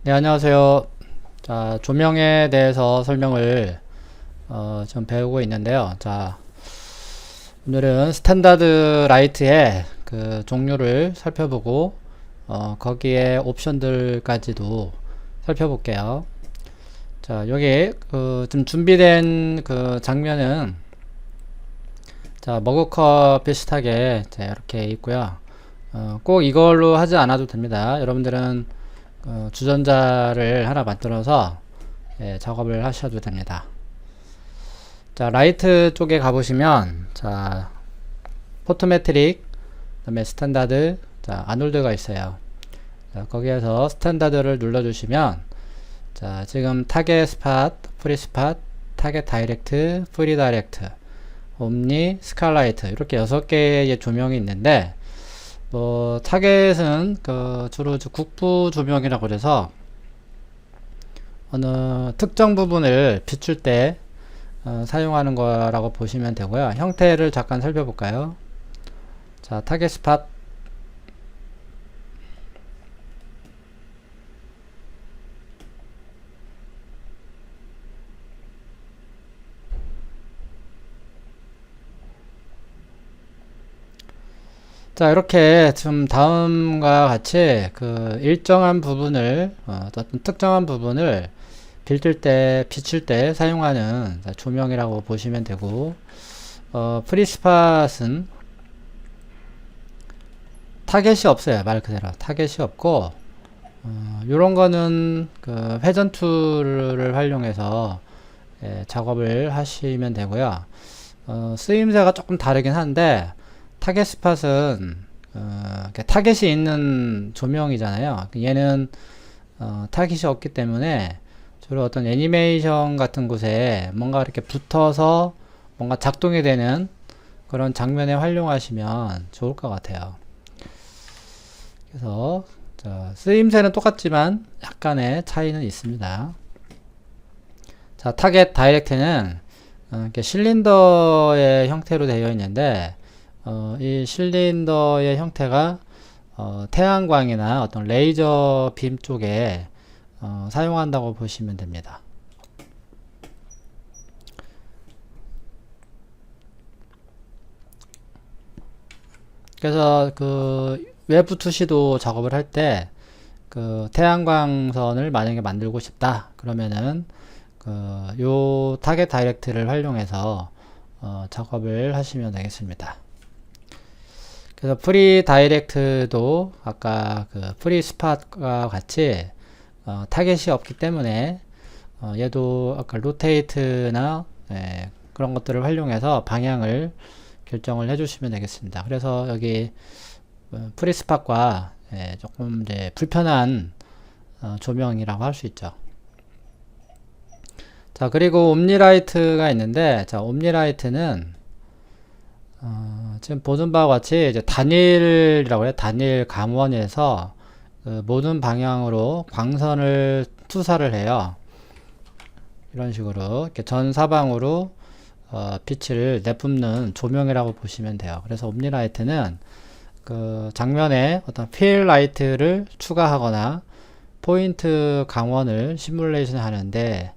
네, 안녕하세요. 자, 조명에 대해서 설명을 좀 배우고 있는데요. 자, 오늘은 스탠다드 라이트의 그 종류를 살펴보고 거기에 옵션들까지도 살펴볼게요. 자, 여기 좀 준비된 그 장면은 자, 머그컵 비슷하게 자, 이렇게 있고요. 꼭 이걸로 하지 않아도 됩니다. 여러분들은 주전자를 하나 만들어서 작업을 하셔도 됩니다. 자, 라이트 쪽에 가보시면 자, 포토메트릭, 그 다음에 스탠다드, 자, 아놀드가 있어요. 자, 거기에서 스탠다드를 눌러주시면 자, 지금 타겟 스팟, 프리 스팟, 타겟 다이렉트, 프리 다이렉트, 옴니, 스칼라이트 이렇게 6개의 조명이 있는데 뭐 타겟은 주로 국부 조명이라고 그래서 어느 특정 부분을 비출 때 사용하는 거라고 보시면 되고요. 형태를 잠깐 살펴볼까요? 자, 타겟 스팟. 자, 이렇게 좀 다음과 같이 그 일정한 부분을 어떤 특정한 부분을 비출 때 사용하는 조명이라고 보시면 되고 프리스팟은 타겟이 없어요. 말 그대로 타겟이 없고 요런 거는 그 회전 툴을 활용해서 작업을 하시면 되고요. 쓰임새가 조금 다르긴 한데 타겟 스팟은 타겟이 있는 조명이잖아요. 얘는 타겟이 없기 때문에 주로 어떤 애니메이션 같은 곳에 뭔가 이렇게 붙어서 뭔가 작동이 되는 그런 장면에 활용하시면 좋을 것 같아요. 그래서 쓰임새는 똑같지만 약간의 차이는 있습니다. 자, 타겟 다이렉트는 이렇게 실린더의 형태로 되어 있는데 이 실린더의 형태가 태양광이나 어떤 레이저 빔 쪽에 사용한다고 보시면 됩니다. 그래서 그 외부 투시도 작업을 할 때 그 태양광선을 만약에 만들고 싶다 그러면은 요 타겟 다이렉트를 활용해서 작업을 하시면 되겠습니다. 그래서 프리 다이렉트도 아까 그 프리 스팟과 같이 타겟이 없기 때문에 얘도 아까 로테이트나 그런 것들을 활용해서 방향을 결정을 해주시면 되겠습니다. 그래서 여기 프리 스팟과 조금 이제 불편한 조명이라고 할 수 있죠. 자, 그리고 옴니라이트가 있는데, 자, 옴니라이트는 지금 보는 바와 같이 이제 단일이라고 해요. 단일 감원에서 모든 방향으로 광선을 투사를 해요. 이런 식으로 이렇게 전 사방으로 빛을 내뿜는 조명이라고 보시면 돼요. 그래서 옴니라이트는 그 장면에 어떤 필 라이트를 추가하거나 포인트 강원을 시뮬레이션 하는데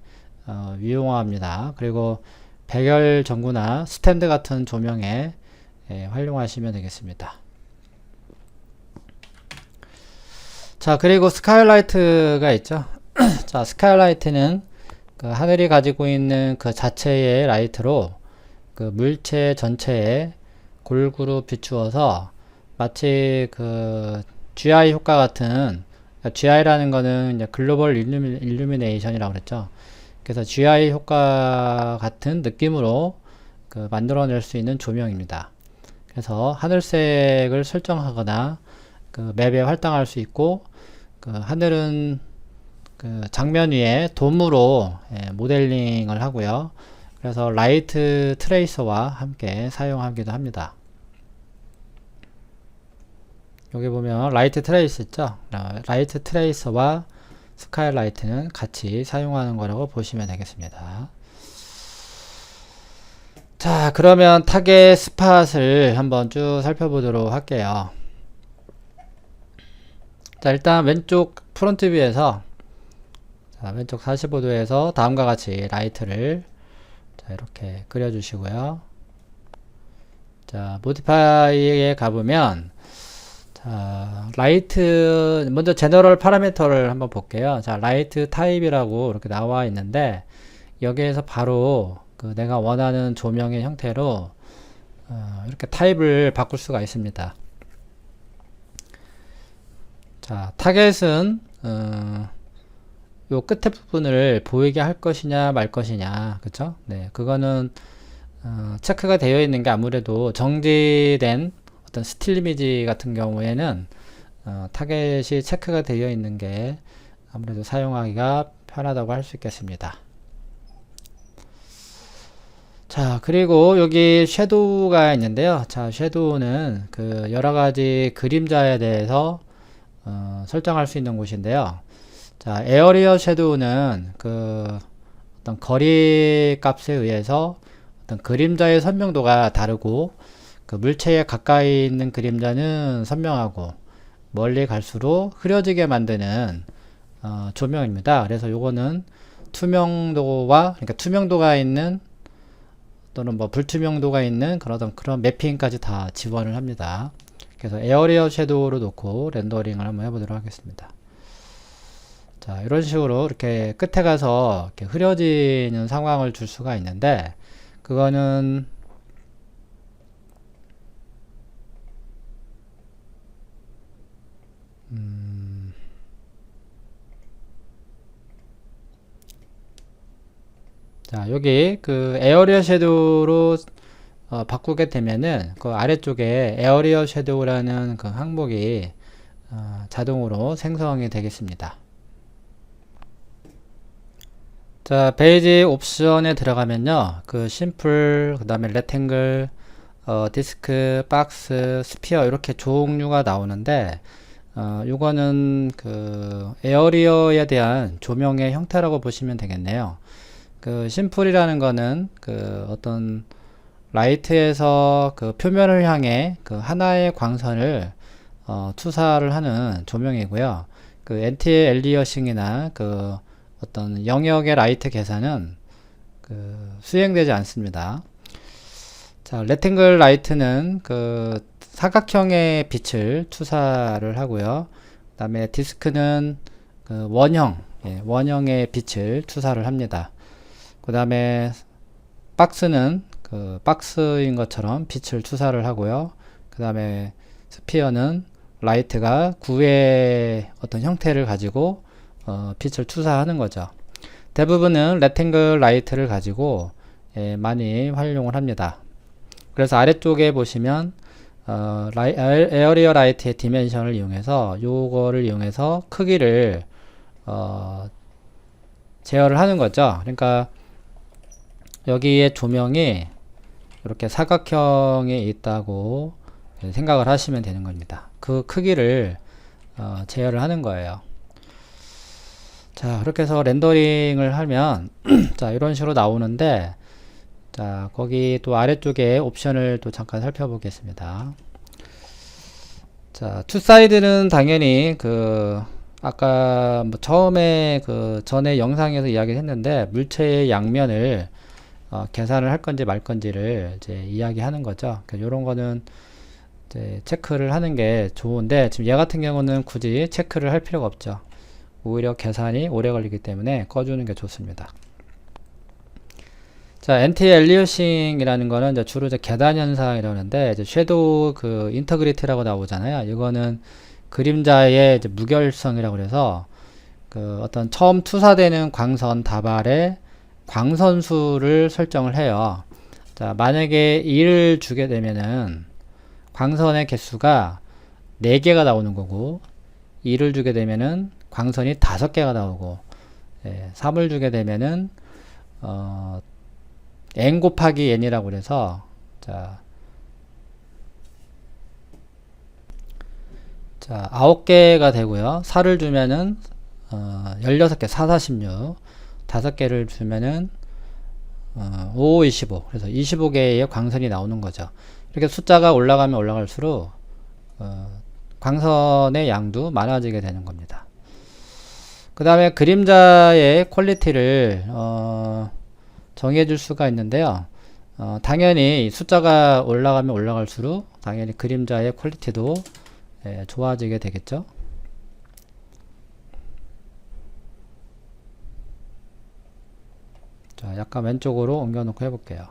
유용합니다. 그리고 백열 전구나 스탠드 같은 조명에 활용하시면 되겠습니다. 자, 그리고 스카이라이트가 있죠. 자, 스카이라이트는 그 하늘이 가지고 있는 그 자체의 라이트로 그 물체 전체에 골고루 비추어서 마치 그 GI 효과 같은 GI라는 거는 이제 글로벌 일루미네이션이라고 그랬죠. 그래서 GI 효과 같은 느낌으로 그 만들어낼 수 있는 조명입니다. 그래서 하늘색을 설정하거나 그 맵에 활당할 수 있고 그 하늘은 그 장면 위에 돔으로 모델링을 하고요. 그래서 라이트 트레이서와 함께 사용하기도 합니다. 여기 보면 라이트 트레이서 있죠? 라이트 트레이서와 스카이라이트는 같이 사용하는 거라고 보시면 되겠습니다. 자, 그러면 타겟 스팟을 한번 쭉 살펴보도록 할게요. 자, 일단 왼쪽 프론트 뷰에서 자, 왼쪽 45도에서 다음과 같이 라이트를 자, 이렇게 그려주시고요. 자, 모디파이에 가보면 자, 라이트 먼저 제너럴 파라미터를 한번 볼게요. 자, 라이트 타입이라고 이렇게 나와 있는데 여기에서 바로 그 내가 원하는 조명의 형태로 이렇게 타입을 바꿀 수가 있습니다. 자, 타겟은 요 끝에 부분을 보이게 할 것이냐 말 것이냐, 그쵸? 네, 그거는 체크가 되어 있는 게 아무래도 정지된 어떤 스틸 이미지 같은 경우에는 타겟이 체크가 되어 있는 게 아무래도 사용하기가 편하다고 할 수 있겠습니다. 자, 그리고 여기 섀도우가 있는데요. 자, 섀도우는 그 여러가지 그림자에 대해서 설정할 수 있는 곳인데요. 자, 에어리어 섀도우는 그 어떤 거리 값에 의해서 어떤 그림자의 선명도가 다르고 그 물체에 가까이 있는 그림자는 선명하고 멀리 갈수록 흐려지게 만드는 조명입니다. 그래서 요거는 투명도와 그러니까 투명도가 있는 또는 뭐 불투명도가 있는 그런 매핑까지 다 지원을 합니다. 그래서 에어리어 섀도우로 놓고 렌더링을 한번 해보도록 하겠습니다. 자, 이런 식으로 이렇게 끝에 가서 이렇게 흐려지는 상황을 줄 수가 있는데 그거는 자, 여기 그 에어리어 섀도우로 바꾸게 되면은 그 아래쪽에 에어리어 섀도우라는 그 항목이 자동으로 생성이 되겠습니다. 자, 베이지 옵션에 들어가면요, 그 심플, 그 다음에 렉탱글, 디스크, 박스, 스피어 이렇게 종류가 나오는데 요거는 그 에어리어에 대한 조명의 형태라고 보시면 되겠네요. 그 심플이라는 거는 그 어떤 라이트에서 그 표면을 향해 그 하나의 광선을 투사를 하는 조명이고요. 그 엔티 엘리어싱이나 그 어떤 영역의 라이트 계산은 그 수행되지 않습니다. 자, 렉탱글 라이트는 그 사각형의 빛을 투사를 하고요. 그 다음에 디스크는 그 원형의 빛을 투사를 합니다. 그 다음에 박스는 그 박스인 것처럼 빛을 투사를 하고요. 그 다음에 스피어는 라이트가 구의 어떤 형태를 가지고 빛을 투사하는 거죠. 대부분은 렉탱글 라이트를 가지고 많이 활용을 합니다. 그래서 아래쪽에 보시면 에어리어 라이트의 디멘션을 이용해서 요거를 이용해서 크기를 제어를 하는 거죠. 그러니까 여기에 조명이 이렇게 사각형에 있다고 생각을 하시면 되는 겁니다. 그 크기를 제어를 하는 거예요. 자, 그렇게 해서 렌더링을 하면 자, 이런 식으로 나오는데 자, 거기 또 아래쪽에 옵션을 또 잠깐 살펴보겠습니다. 자, 투사이드는 당연히 그 아까 뭐 처음에 그 전에 영상에서 이야기를 했는데 물체의 양면을 계산을 할 건지 말 건지를 이제 이야기하는 거죠. 그러니까 이런 거는 이제 체크를 하는 게 좋은데 지금 얘 같은 경우는 굳이 체크를 할 필요가 없죠. 오히려 계산이 오래 걸리기 때문에 꺼주는 게 좋습니다. 자, 엔티 엘리어싱이라는 거는 이제 주로 이제 계단 현상이라는데 이제 섀도우 그 인터그리티라고 나오잖아요. 이거는 그림자의 이제 무결성이라고 그래서 그 어떤 처음 투사되는 광선 다발의 광선수를 설정을 해요. 자, 만약에 2를 주게 되면은 광선의 개수가 4개가 나오는 거고 2를 주게 되면은 광선이 5개가 나오고 3을 주게 되면은 n 곱하기 n이라고 그래서 자 9개가 되고요. 4를 주면은 16개, 4, 46 5개를 주면은 5, 25 그래서 25개의 광선이 나오는 거죠. 이렇게 숫자가 올라가면 올라갈수록 광선의 양도 많아지게 되는 겁니다. 그 다음에 그림자의 퀄리티를 정해 줄 수가 있는데요. 당연히 숫자가 올라가면 올라갈수록 당연히 그림자의 퀄리티도 좋아지게 되겠죠. 자, 약간 왼쪽으로 옮겨 놓고 해볼게요.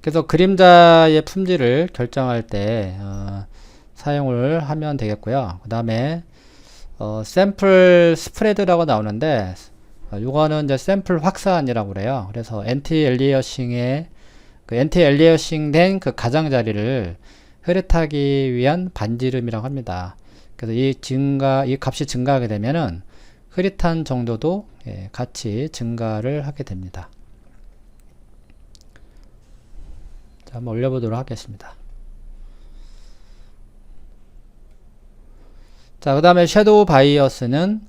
그래서 그림자의 품질을 결정할 때 사용을 하면 되겠고요. 그 다음에 샘플 스프레드라고 나오는데 요거는 이제 샘플 확산이라고 그래요. 그래서 엔티 엘리어싱의 그 엔티 엘리어싱 된 그 가장자리를 흐릿하기 위한 반지름이라고 합니다. 그래서 이 값이 증가하게 되면은 흐릿한 정도도 같이 증가를 하게 됩니다. 자, 한번 올려보도록 하겠습니다. 자, 그 다음에 섀도우 바이어스는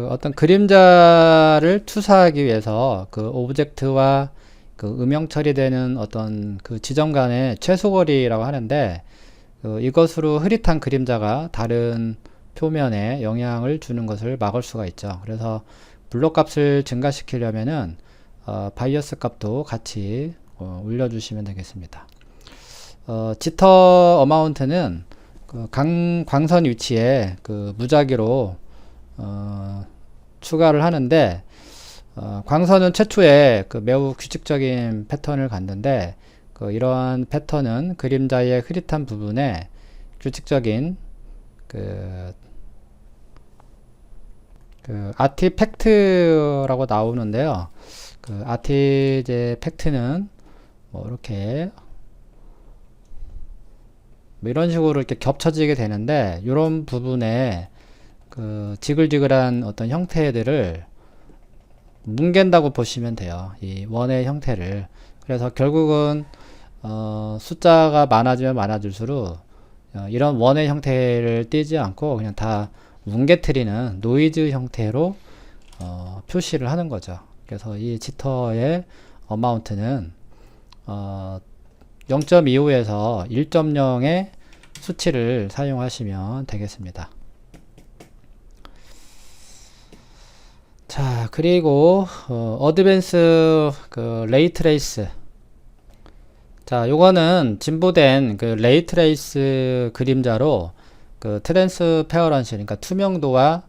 어떤 그림자를 투사하기 위해서 그 오브젝트와 그 음영 처리되는 어떤 그 지점 간의 최소거리라고 하는데 이것으로 흐릿한 그림자가 다른 표면에 영향을 주는 것을 막을 수가 있죠. 그래서 블록 값을 증가시키려면은 바이어스 값도 같이 올려주시면 되겠습니다. 지터 어마운트는 그 광선 위치에 그 무작위로 추가를 하는데 광선은 최초에 그 매우 규칙적인 패턴을 갖는데 이러한 패턴은 그림자의 흐릿한 부분에 규칙적인 그 아티팩트라고 나오는데요. 그 아티팩트는 뭐 이렇게 뭐 이런 식으로 이렇게 겹쳐지게 되는데 이런 부분에 그 지글지글한 어떤 형태들을 뭉갠다고 보시면 돼요. 이 원의 형태를. 그래서 결국은 숫자가 많아지면 많아질수록 이런 원의 형태를 띄지 않고 그냥 다 뭉개뜨리는 노이즈 형태로 표시를 하는 거죠. 그래서 이 지터의 어마운트는 0.25에서 1.0의 수치를 사용하시면 되겠습니다. 자, 그리고 어드밴스 그 레이트레이스. 자, 요거는 진보된 그 레이트레이스 그림자로 그 트랜스페어런시, 그러니까 투명도와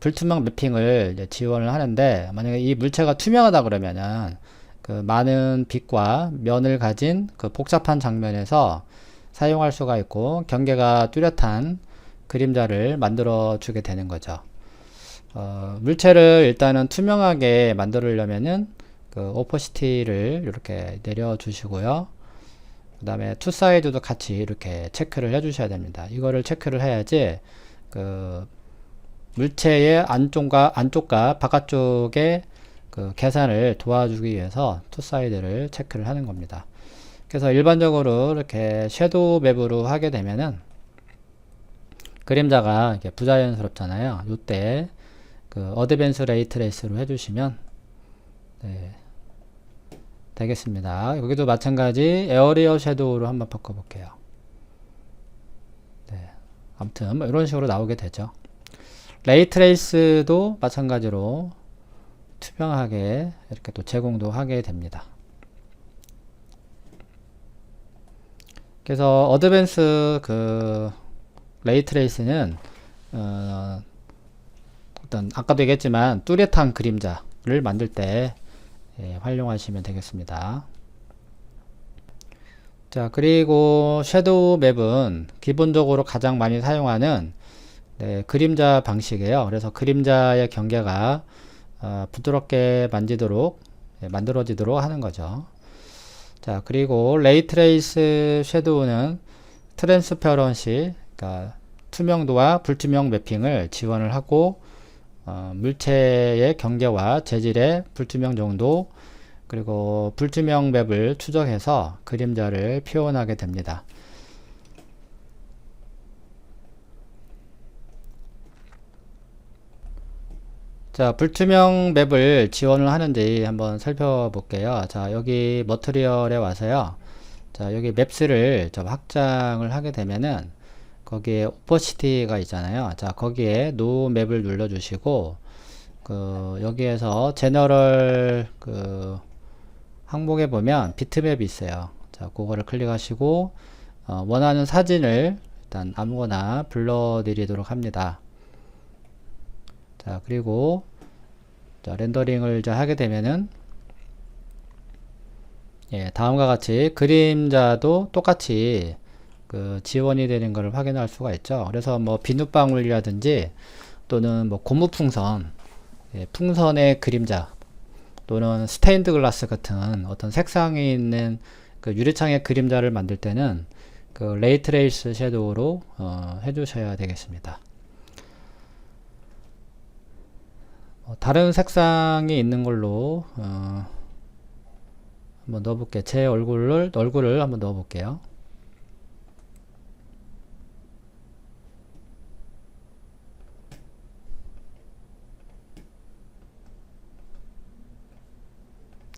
불투명 매핑을 이제 지원을 하는데, 만약에 이 물체가 투명하다 그러면은 그 많은 빛과 면을 가진 그 복잡한 장면에서 사용할 수가 있고 경계가 뚜렷한 그림자를 만들어 주게 되는 거죠. 물체를 일단은 투명하게 만들려면은 그 오퍼시티를 이렇게 내려 주시고요. 그 다음에 투사이드도 같이 이렇게 체크를 해 주셔야 됩니다. 이거를 체크를 해야지 그 물체의 안쪽과 바깥쪽의 그 계산을 도와주기 위해서 투사이드를 체크를 하는 겁니다. 그래서 일반적으로 이렇게 섀도우 맵으로 하게 되면은 그림자가 이렇게 부자연스럽잖아요. 이때 그 어드밴스 레이트레이스로 해주시면 되겠습니다. 여기도 마찬가지 에어리어 섀도우로 한번 바꿔볼게요. 아무튼 뭐 이런 식으로 나오게 되죠. 레이트레이스도 마찬가지로 투명하게 이렇게 또 제공도 하게 됩니다. 그래서 어드밴스 그 레이트레이스는 어떤 아까도 얘기했지만 뚜렷한 그림자를 만들 때 활용하시면 되겠습니다. 자, 그리고 섀도우 맵은 기본적으로 가장 많이 사용하는 그림자 방식이에요. 그래서 그림자의 경계가 부드럽게 만들어지도록 하는 거죠. 자, 그리고 레이트레이스 섀도우는 트랜스페어런시, 그러니까 투명도와 불투명 매핑을 지원을 하고 물체의 경계와 재질의 불투명 정도, 그리고 불투명 맵을 추적해서 그림자를 표현하게 됩니다. 자, 불투명 맵을 지원을 하는지 한번 살펴볼게요. 자, 여기 머티리얼에 와서요. 자, 여기 맵스를 좀 확장을 하게 되면은 거기에 오퍼시티가 있잖아요. 자, 거기에 노 맵을 눌러 주시고 여기에서 제너럴 항목에 보면 비트맵이 있어요. 자, 그거를 클릭하시고 원하는 사진을 일단 아무거나 불러 드리도록 합니다. 자, 그리고 자, 렌더링을 이제 하게 되면은 예, 다음과 같이 그림자도 똑같이 지원이 되는 것을 확인할 수가 있죠. 그래서 뭐 비눗방울이라든지 또는 뭐 고무풍선, 예, 풍선의 그림자 또는 스테인드 글라스 같은 어떤 색상이 있는 유리창의 그림자를 만들 때는 레이트레이스 섀도우로 해주셔야 되겠습니다. 다른 색상이 있는 걸로 한번 넣어볼게요. 제 얼굴을 한번 넣어볼게요.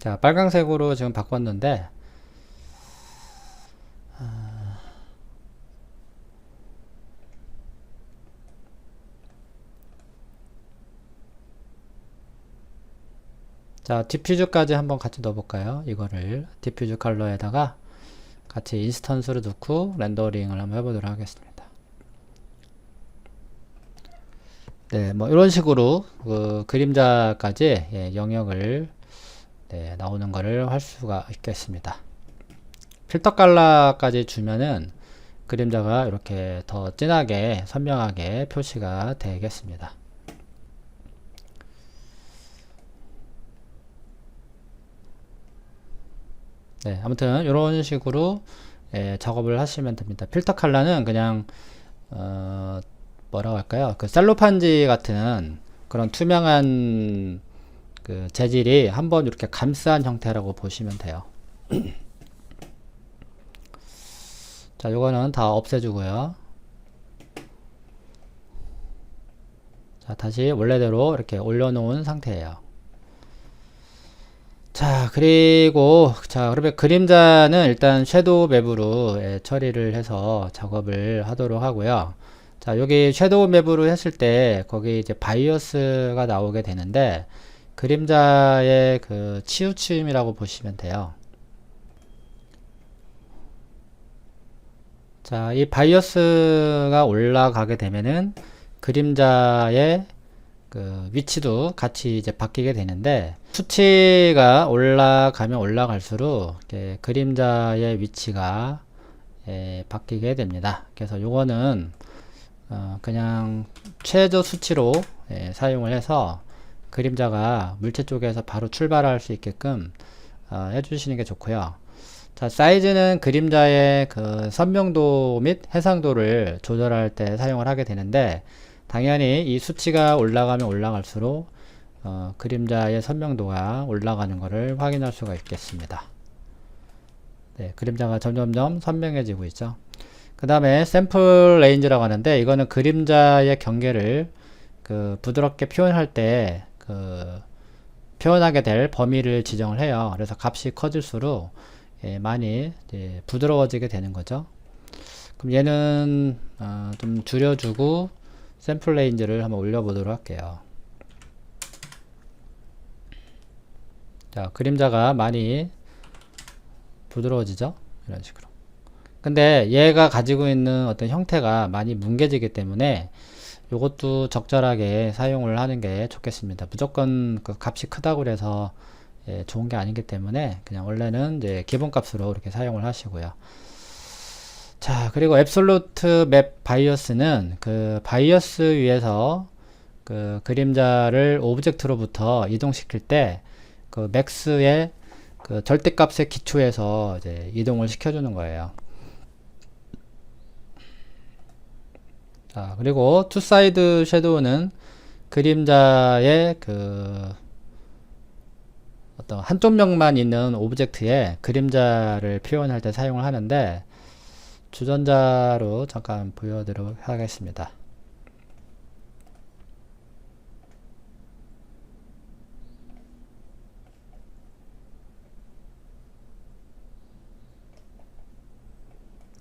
자, 빨강색으로 지금 바꿨는데 자, 디퓨즈까지 한번 같이 넣어볼까요? 이거를 디퓨즈 컬러에다가 같이 인스턴스를 넣고 렌더링을 한번 해보도록 하겠습니다. 네, 뭐 이런 식으로 그림자까지 예, 영역을 네, 나오는 거를 할 수가 있겠습니다. 필터 컬러까지 주면은 그림자가 이렇게 더 진하게 선명하게 표시가 되겠습니다. 네, 아무튼 이런 식으로 예, 작업을 하시면 됩니다. 필터 컬러는 그냥 뭐라고 할까요? 셀로판지 같은 그런 투명한 재질이 한번 이렇게 감싼 형태라고 보시면 돼요. 자, 요거는 다 없애주고요. 자, 다시 원래대로 이렇게 올려놓은 상태예요. 자, 그리고 자, 그러면 그림자는 일단 섀도우 맵으로 예, 처리를 해서 작업을 하도록 하고요. 자, 여기 섀도우 맵으로 했을 때 거기 이제 바이어스가 나오게 되는데 그림자의 치우침이라고 보시면 돼요. 자, 이 바이어스가 올라가게 되면은 그림자의 위치도 같이 이제 바뀌게 되는데 수치가 올라가면 올라갈수록 그림자의 위치가 바뀌게 됩니다. 그래서 요거는 그냥 최저 수치로 사용을 해서 그림자가 물체 쪽에서 바로 출발할 수 있게끔 해주시는 게 좋고요. 자, 사이즈는 그림자의 선명도 및 해상도를 조절할 때 사용을 하게 되는데 당연히 이 수치가 올라가면 올라갈수록 그림자의 선명도가 올라가는 것을 확인할 수가 있겠습니다. 네, 그림자가 점점점 선명해지고 있죠. 그 다음에 샘플 레인지라고 하는데 이거는 그림자의 경계를 부드럽게 표현할 때 표현하게 될 범위를 지정을 해요. 그래서 값이 커질수록 많이 부드러워지게 되는 거죠. 그럼 얘는 좀 줄여주고 샘플 레인지를 한번 올려보도록 할게요. 자, 그림자가 많이 부드러워지죠? 이런 식으로. 근데 얘가 가지고 있는 어떤 형태가 많이 뭉개지기 때문에 요것도 적절하게 사용을 하는 게 좋겠습니다. 무조건 값이 크다고 해서 좋은 게 아니기 때문에 그냥 원래는 이제 기본 값으로 이렇게 사용을 하시고요. 자, 그리고 앱솔루트 맵 바이어스는 바이어스 위에서 그림자를 오브젝트로부터 이동시킬 때 맥스의 절대값에 기초해서 이제 이동을 시켜주는 거예요. 자, 그리고 투사이드 섀도우는 그림자의 어떤 한쪽 면만 있는 오브젝트에 그림자를 표현할 때 사용을 하는데 주전자로 잠깐 보여드리도록 하겠습니다.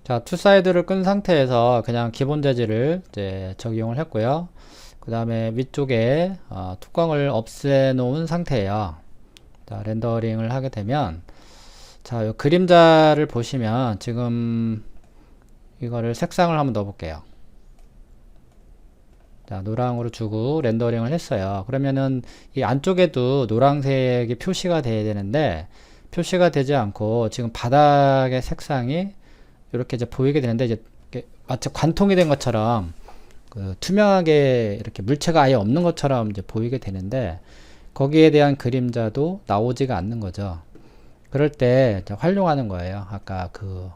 자, 투사이드를 끈 상태에서 그냥 기본 재질을 이제 적용을 했고요. 그 다음에 위쪽에 뚜껑을 없애 놓은 상태예요. 자, 렌더링을 하게 되면, 자, 요 그림자를 보시면 지금 이거를 색상을 한번 넣어 볼게요. 자, 노랑으로 주고 렌더링을 했어요. 그러면은 이 안쪽에도 노란색이 표시가 돼야 되는데 표시가 되지 않고 지금 바닥의 색상이 이렇게 이제 보이게 되는데, 이제 마치 관통이 된 것처럼 그 투명하게 이렇게 물체가 아예 없는 것처럼 이제 보이게 되는데, 거기에 대한 그림자도 나오지가 않는 거죠. 그럴 때 이제 활용하는 거예요. 아까 그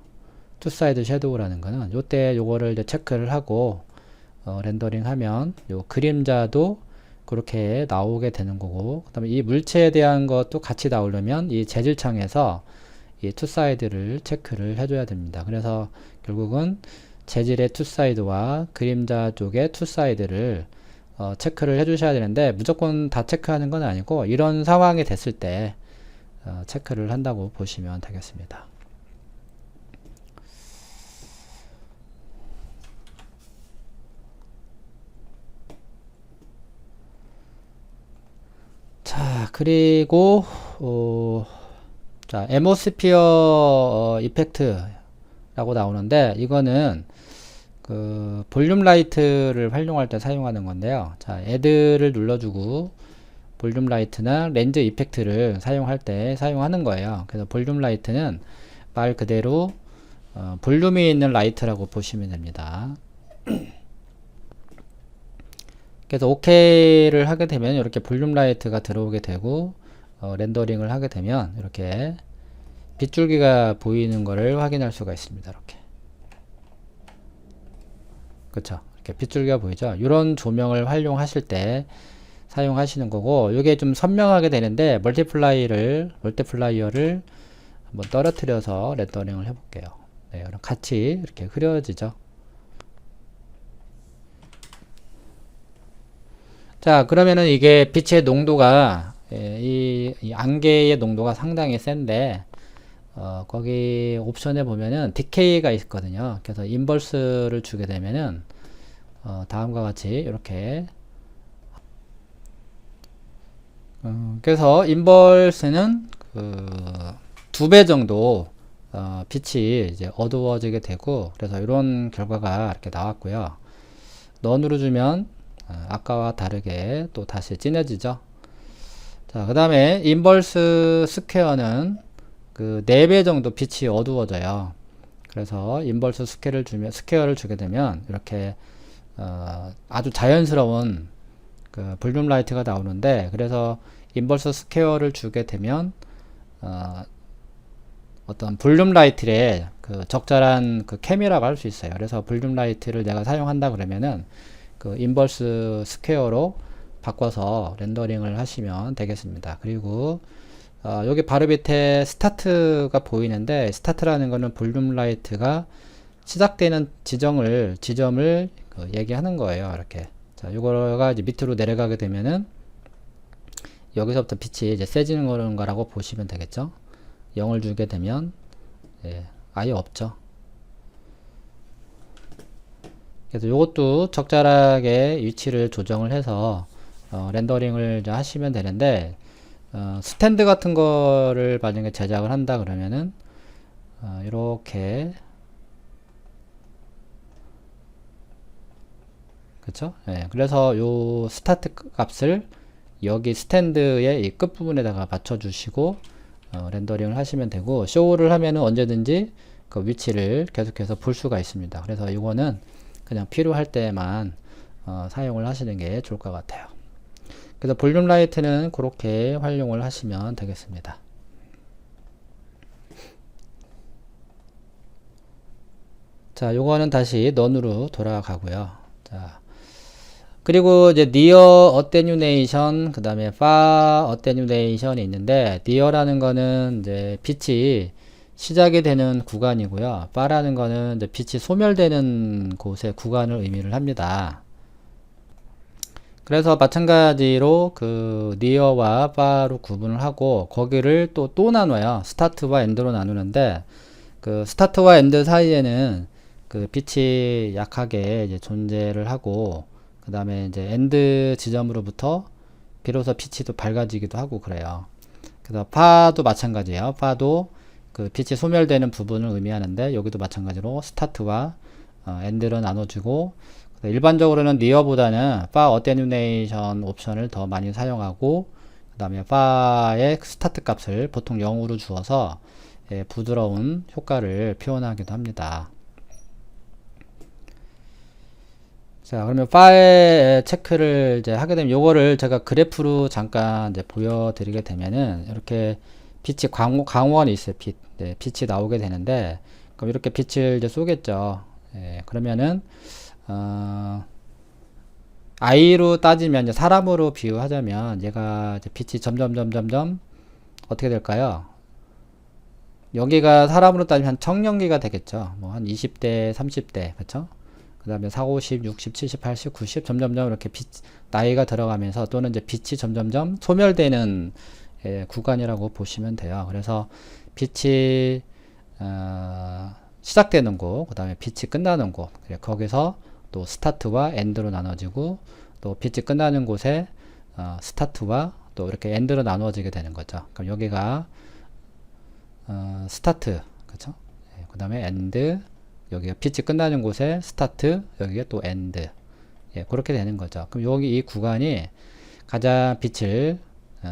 투사이드 섀도우라는 거는 요때 요거를 이제 체크를 하고 렌더링 하면 요 그림자도 그렇게 나오게 되는 거고, 그 다음에 이 물체에 대한 것도 같이 나오려면 이 재질 창에서 이 투사이드를 체크를 해줘야 됩니다. 그래서 결국은 재질의 투사이드와 그림자 쪽의 투사이드를 체크를 해주셔야 되는데, 무조건 다 체크하는 건 아니고 이런 상황이 됐을 때 체크를 한다고 보시면 되겠습니다. 자, 그리고 자, 에모스피어 이펙트라고 나오는데, 이거는 그 볼륨 라이트를 활용할 때 사용하는 건데요. 자, 애드를 눌러주고 볼륨 라이트나 렌즈 이펙트를 사용할 때 사용하는 거예요. 그래서 볼륨 라이트는 말 그대로 볼륨이 있는 라이트라고 보시면 됩니다. 그래서 OK를 하게 되면 이렇게 볼륨 라이트가 들어오게 되고, 렌더링을 하게 되면 이렇게 빗줄기가 보이는 것을 확인할 수가 있습니다. 이렇게. 그쵸? 이렇게 빗줄기가 보이죠? 이런 조명을 활용하실 때 사용하시는 거고, 이게 좀 선명하게 되는데 멀티플라이어를 한번 떨어뜨려서 렌더링을 해볼게요. 네, 그럼 같이 이렇게 흐려지죠? 자, 그러면은 이게 빛의 농도가 이 안개의 농도가 상당히 센데, 거기 옵션에 보면은 디케이가 있거든요. 그래서 인버스를 주게 되면은 다음과 같이 이렇게 그래서 인버스는 그 2배 정도 빛이 이제 어두워지게 되고, 그래서 이런 결과가 이렇게 나왔고요. 넌으로 주면 아까와 다르게 또 다시 진해지죠. 자, 그 다음에 인버스 스퀘어는 그 4배 정도 빛이 어두워져요. 그래서 인버스 스퀘어를 주게 되면 이렇게 아주 자연스러운 그 볼륨 라이트가 나오는데, 그래서 인버스 스퀘어를 주게 되면 어떤 볼륨 라이트의 그 적절한 그 캠이라고 할 수 있어요. 그래서 볼륨 라이트를 내가 사용한다 그러면은 그 인버스 스퀘어로 바꿔서 렌더링을 하시면 되겠습니다. 그리고 여기 바로 밑에 스타트가 보이는데, 스타트라는 거는 볼륨 라이트가 시작되는 지점을 그 얘기하는 거예요. 이렇게. 자, 요거가 이제 밑으로 내려가게 되면은 여기서부터 빛이 이제 세지는 거라고 보시면 되겠죠. 0을 주게 되면 아예 없죠. 그래서 요것도 적절하게 위치를 조정을 해서 렌더링을 이제 하시면 되는데, 스탠드 같은 거를 만약에 제작을 한다 그러면은 이렇게, 그쵸? 그래서 요 스타트 값을 여기 스탠드의 이 끝부분에다가 맞춰주시고 렌더링을 하시면 되고, 쇼를 하면은 언제든지 그 위치를 계속해서 볼 수가 있습니다. 그래서 이거는 그냥 필요할 때만 사용을 하시는 게 좋을 것 같아요. 그래서 볼륨 라이트는 그렇게 활용을 하시면 되겠습니다. 자, 요거는 다시 넌으로 돌아가고요. 자, 그리고 이제 니어 어테뉴네이션, 그 다음에 파 어테뉴네이션이 있는데, 니어라는 거는 이제 빛이 시작이 되는 구간이고요. 파라는 거는 이제 빛이 소멸되는 곳의 구간을 의미를 합니다. 그래서 마찬가지로 그 니어와 파로 구분을 하고, 거기를 또 나눠요. 스타트와 엔드로 나누는데, 그 스타트와 엔드 사이에는 그 빛이 약하게 이제 존재를 하고, 그 다음에 이제 엔드 지점으로부터 비로소 빛이 또 밝아지기도 하고 그래요. 그래서 파도 마찬가지예요. 파도 그 빛이 소멸되는 부분을 의미하는데, 여기도 마찬가지로 스타트와 엔드로 나눠주고, 일반적으로는 니어보다는 파 어테뉴네이션 옵션을 더 많이 사용하고, 그 다음에 파의 스타트 값을 보통 0으로 주어서 부드러운 효과를 표현하기도 합니다. 자, 그러면 파일 체크를 이제 하게 되면, 요거를 제가 그래프로 잠깐 이제 보여드리게 되면은, 이렇게 빛이 광원이 있어요. 네, 빛이 나오게 되는데, 그럼 이렇게 빛을 이제 쏘겠죠. 그러면은, 아이로 따지면, 이제 사람으로 비유하자면, 얘가 이제 빛이 점점 어떻게 될까요? 여기가 사람으로 따지면 한 청년기가 되겠죠. 뭐 한 20대, 30대, 그쵸? 그 다음에 4, 50, 60, 70, 80, 90 점점점 이렇게 나이가 들어가면서, 또는 이제 빛이 점점점 소멸되는 구간이라고 보시면 돼요. 그래서 빛이 시작되는 곳, 그 다음에 빛이 끝나는 곳, 거기서 또 스타트와 엔드로 나눠지고, 또 빛이 끝나는 곳에 스타트와 또 이렇게 엔드로 나누어지게 되는 거죠. 그럼 여기가 스타트, 그쵸? 그 다음에 엔드, 여기가 빛이 끝나는 곳에 스타트, 여기가 또 엔드. 그렇게 되는 거죠. 그럼 여기 이 구간이 가장 빛을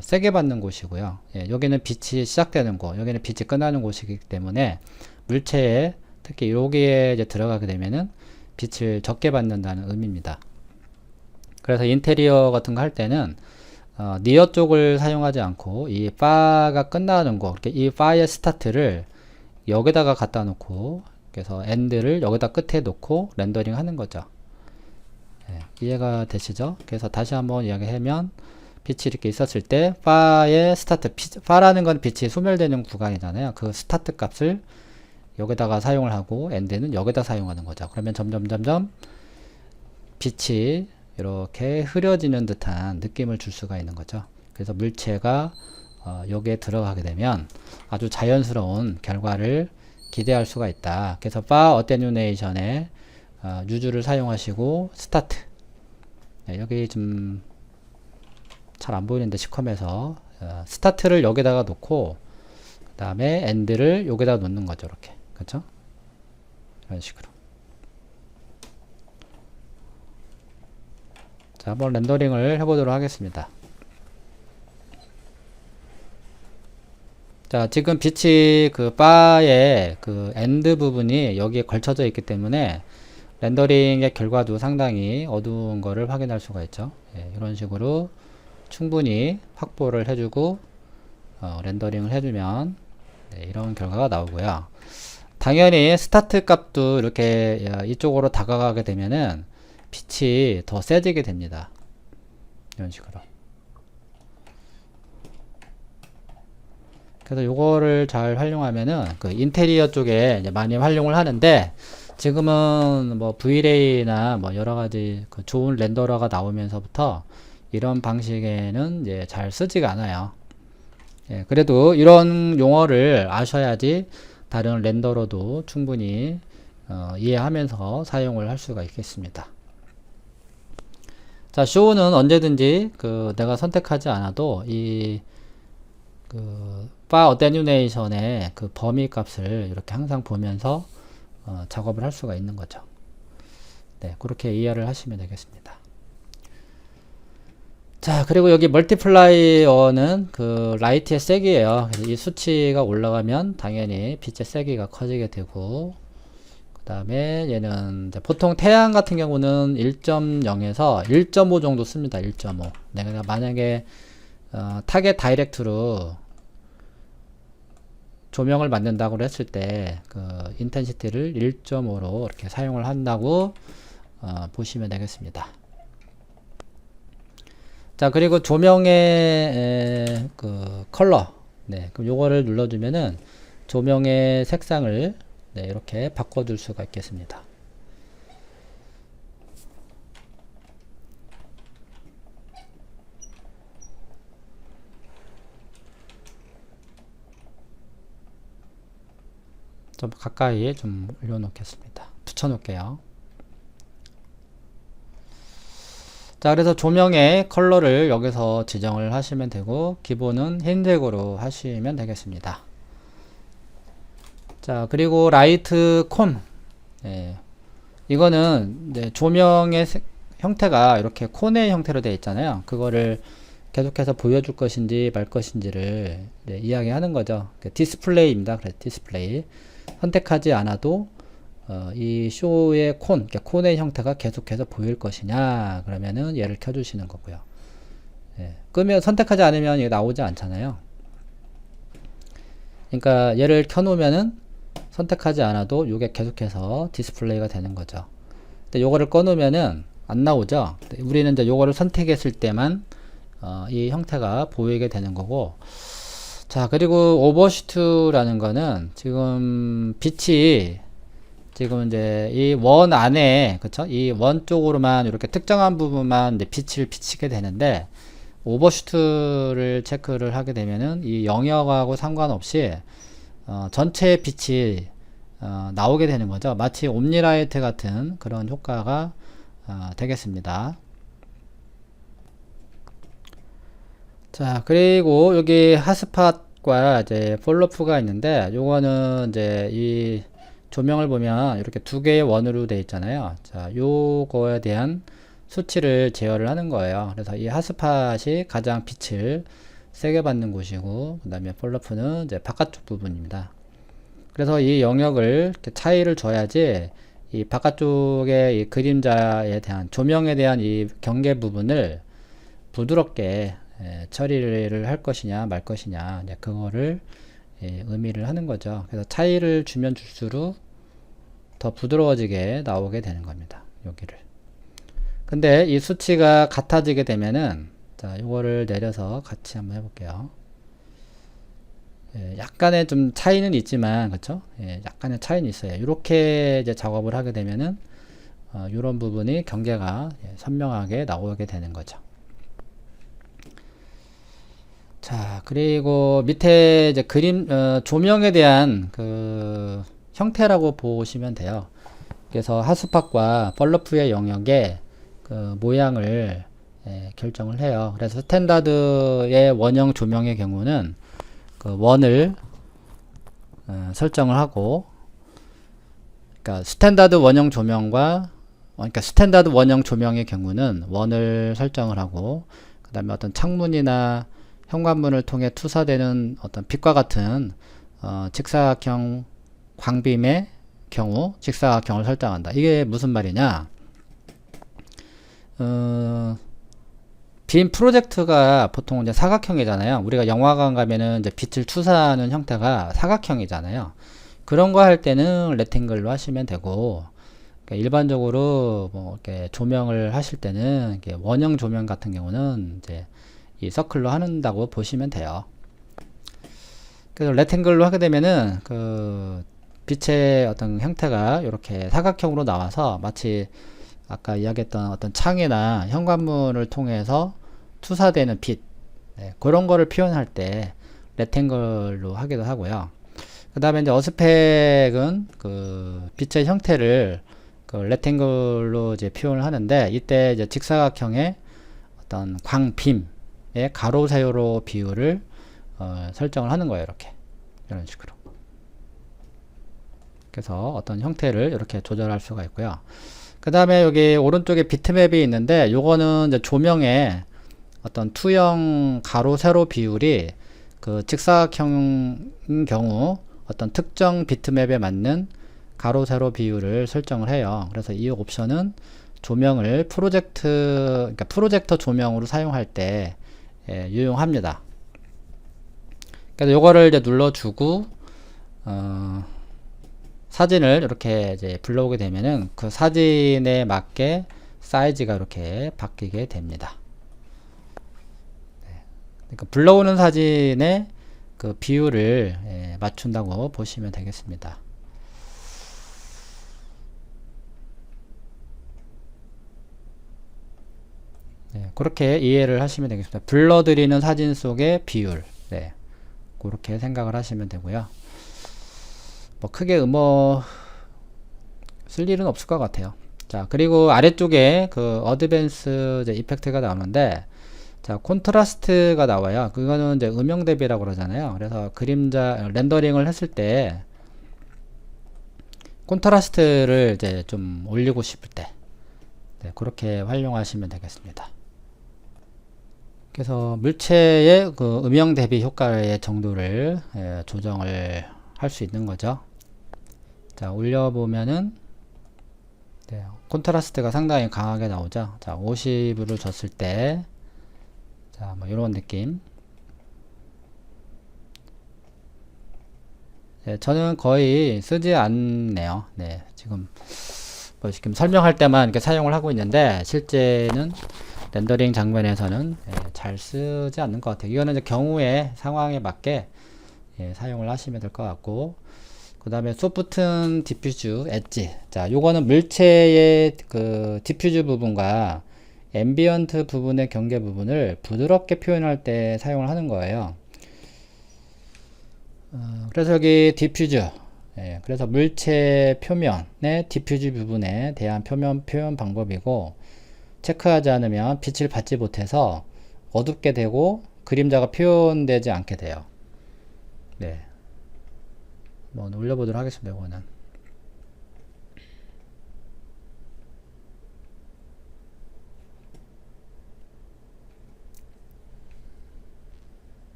세게 받는 곳이고요. 여기는 빛이 시작되는 곳, 여기는 빛이 끝나는 곳이기 때문에, 물체에 특히 여기에 이제 들어가게 되면은 빛을 적게 받는다는 의미입니다. 그래서 인테리어 같은 거 할 때는 니어 쪽을 사용하지 않고, 이 파가 끝나는 곳, 이 파의 스타트를 여기다가 갖다 놓고, 그래서 엔드를 여기다 끝에 놓고 렌더링 하는 거죠. 이해가 되시죠? 그래서 다시 한번 이야기하면, 빛이 이렇게 있었을 때 파의 스타트, 파라는 건 빛이 소멸되는 구간이잖아요. 그 스타트 값을 여기다가 사용을 하고, 엔드는 여기다 사용하는 거죠. 그러면 점점 빛이 이렇게 흐려지는 듯한 느낌을 줄 수가 있는 거죠. 그래서 물체가 여기에 들어가게 되면 아주 자연스러운 결과를 기대할 수가 있다. 그래서 파 어테뉴네이션에 유주를 사용하시고, 스타트, 여기 좀 잘 안 보이는데 시컴에서 스타트를 여기다가 놓고, 그 다음에 엔드를 여기다 놓는 거죠. 이렇게, 그렇죠? 이런 식으로. 자, 한번 렌더링을 해보도록 하겠습니다. 자, 지금 빛이 그 바의 그 엔드 부분이 여기에 걸쳐져 있기 때문에 렌더링의 결과도 상당히 어두운 거를 확인할 수가 있죠. 이런 식으로 충분히 확보를 해주고 렌더링을 해주면 이런 결과가 나오고요. 당연히 스타트 값도 이렇게 이쪽으로 다가가게 되면은 빛이 더 세지게 됩니다. 이런 식으로. 그래서 요거를 잘 활용하면은 그 인테리어 쪽에 이제 많이 활용을 하는데, 지금은 뭐 V-Ray나 뭐 여러 가지 그 좋은 렌더러가 나오면서부터 이런 방식에는 이제 잘 쓰지가 않아요. 그래도 이런 용어를 아셔야지 다른 렌더러도 충분히 이해하면서 사용을 할 수가 있겠습니다. 자, 쇼는 언제든지 그 내가 선택하지 않아도 이 그 파 어테뉴네이션의 그 범위 값을 이렇게 항상 보면서 작업을 할 수가 있는 거죠. 네, 그렇게 이해를 하시면 되겠습니다. 자, 그리고 여기 멀티플라이어는 그 라이트의 세기예요. 그래서 이 수치가 올라가면 당연히 빛의 세기가 커지게 되고, 그 다음에 얘는 보통 태양 같은 경우는 1.0에서 1.5 정도 씁니다. 1.5. 내가 만약에 타겟 다이렉트로 조명을 만든다고 했을 때 그 인텐시티를 1.5로 이렇게 사용을 한다고 보시면 되겠습니다. 자, 그리고 조명의 그 컬러, 그럼 요거를 눌러주면은 조명의 색상을 이렇게 바꿔줄 수가 있겠습니다. 좀 가까이 좀 올려놓겠습니다. 붙여놓을게요. 자, 그래서 조명의 컬러를 여기서 지정을 하시면 되고, 기본은 흰색으로 하시면 되겠습니다. 자, 그리고 라이트 콘. 예, 이거는 이제 조명의 형태가 이렇게 콘의 형태로 되어 있잖아요. 그거를 계속해서 보여줄 것인지 말 것인지를 이야기하는 거죠. 디스플레이입니다. 그래서 디스플레이. 선택하지 않아도 이 쇼의 콘의 형태가 계속해서 보일 것이냐, 그러면은 얘를 켜주시는 거고요. 예, 끄면 선택하지 않으면 이게 나오지 않잖아요. 그러니까 얘를 켜놓으면은 선택하지 않아도 이게 계속해서 디스플레이가 되는 거죠. 근데 요거를 꺼놓으면은 안 나오죠. 우리는 이제 요거를 선택했을 때만 이 형태가 보이게 되는 거고. 자, 그리고 오버슈트라는 거는 지금 빛이 지금 이제 이 원 안에, 그쵸? 이 원 쪽으로만 이렇게 특정한 부분만 이제 빛을 비치게 되는데, 오버슈트를 체크를 하게 되면은 이 영역하고 상관없이 전체 빛이 나오게 되는 거죠. 마치 옴니라이트 같은 그런 효과가 되겠습니다. 자, 그리고 여기 핫스팟과 이제 폴로프가 있는데, 요거는 이제 이 조명을 보면 이렇게 두 개의 원으로 되어 있잖아요. 자, 요거에 대한 수치를 제어를 하는 거예요. 그래서 이 핫스팟이 가장 빛을 세게 받는 곳이고, 그 다음에 폴로프는 이제 바깥쪽 부분입니다. 그래서 이 영역을 이렇게 차이를 줘야지 이 바깥쪽의 이 그림자에 대한 조명에 대한 이 경계 부분을 부드럽게 처리를 할 것이냐 말 것이냐, 이제 그거를 의미를 하는 거죠. 그래서 차이를 주면 줄수록 더 부드러워지게 나오게 되는 겁니다. 여기를. 근데 이 수치가 같아지게 되면은, 자, 요거를 내려서 같이 한번 해볼게요. 약간의 좀 차이는 있지만, 그쵸? 약간의 차이는 있어요. 이렇게 이제 작업을 하게 되면은 이런 부분이 경계가 선명하게 나오게 되는 거죠. 자, 그리고 밑에 이제 조명에 대한 그 형태라고 보시면 돼요. 그래서 핫스팟과 펄러프의 영역에 그 모양을 결정을 해요. 그래서 스탠다드의 원형 조명의 경우는 그 원을 설정을 하고, 그러니까 스탠다드 원형 조명의 경우는 원을 설정을 하고, 그 다음에 어떤 창문이나 현관문을 통해 투사되는 어떤 빛과 같은 직사각형 광빔의 경우 직사각형을 설정한다. 이게 무슨 말이냐? 빔 프로젝트가 보통 이제 사각형이잖아요. 우리가 영화관 가면은 이제 빛을 투사하는 형태가 사각형이잖아요. 그런 거 할 때는 레팅글로 하시면 되고, 그러니까 일반적으로 뭐 이렇게 조명을 하실 때는 이렇게 원형 조명 같은 경우는 이제 이 서클로 한다고 보시면 돼요. 그래서 레팅글로 하게 되면은 그 빛의 어떤 형태가 이렇게 사각형으로 나와서 마치 아까 이야기했던 어떤 창이나 현관문을 통해서 투사되는 빛, 그런 거를 표현할 때 레팅글로 하기도 하고요. 그 다음에 이제 어스펙은 그 빛의 형태를 그 레팅글로 이제 표현을 하는데, 이때 이제 직사각형의 어떤 광빔의 가로 세로 비율을 설정을 하는 거예요. 이런 식으로. 그래서 어떤 형태를 이렇게 조절할 수가 있고요. 그 다음에 여기 오른쪽에 비트맵이 있는데, 요거는 이제 조명의 어떤 투영 가로 세로 비율이 그 직사각형인 경우 어떤 특정 비트맵에 맞는 가로 세로 비율을 설정을 해요. 그래서 이 옵션은 조명을 그러니까 프로젝터 조명으로 사용할 때 유용합니다. 그래서 요거를 이제 눌러주고 사진을 이렇게 이제 불러오게 되면은 그 사진에 맞게 사이즈가 이렇게 바뀌게 됩니다. 그러니까 불러오는 사진의 그 비율을 맞춘다고 보시면 되겠습니다. 그렇게 이해를 하시면 되겠습니다. 불러드리는 사진 속의 비율, 그렇게 생각을 하시면 되고요. 뭐 크게 쓸 일은 없을 것 같아요. 자, 그리고 아래쪽에 그 어드밴스 이제 이펙트가 나오는데, 자, 콘트라스트가 나와요. 그거는 이제 음영 대비라고 그러잖아요. 그래서 그림자 렌더링을 했을 때 콘트라스트를 이제 좀 올리고 싶을 때, 네, 그렇게 활용하시면 되겠습니다. 그래서 물체의 그 음영 대비 효과의 정도를 조정을 할 수 있는 거죠. 자, 올려보면은, 네, 콘트라스트가 상당히 강하게 나오죠. 자, 50으로 줬을 때, 자, 뭐 이런 느낌. 네, 저는 거의 쓰지 않네요. 네, 지금 지금 설명할 때만 이렇게 사용을 하고 있는데, 실제는 렌더링 장면에서는 잘 쓰지 않는 것 같아요. 이거는 이제 경우에 상황에 맞게 사용을 하시면 될 것 같고, 그 다음에 소프튼 디퓨즈 엣지. 자, 요거는 물체의 그 디퓨즈 부분과 앰비언트 부분의 경계 부분을 부드럽게 표현할 때 사용을 하는 거예요. 그래서 여기 디퓨즈, 그래서 물체 표면의 디퓨즈 부분에 대한 표현 방법이고, 체크하지 않으면 빛을 받지 못해서 어둡게 되고 그림자가 표현되지 않게 돼요. 네, 뭐 올려보도록 하겠습니다. 이거는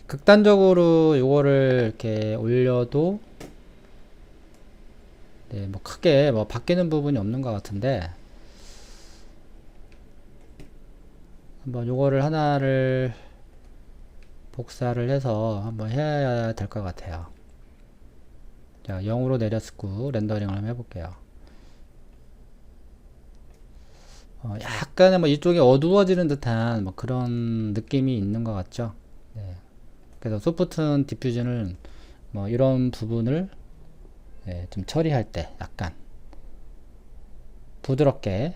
극단적으로 이거를 이렇게 올려도 네, 뭐 크게 뭐 바뀌는 부분이 없는 것 같은데, 한번 요거를 하나를 복사를 해서 한번 해야 될 것 같아요. 자, 0으로 내렸고 렌더링을 한번 해볼게요. 약간의 뭐 이쪽이 어두워지는 듯한 뭐 그런 느낌이 있는 것 같죠. 네. 그래서 소프트 디퓨전은 뭐 이런 부분을 좀 처리할 때 약간 부드럽게,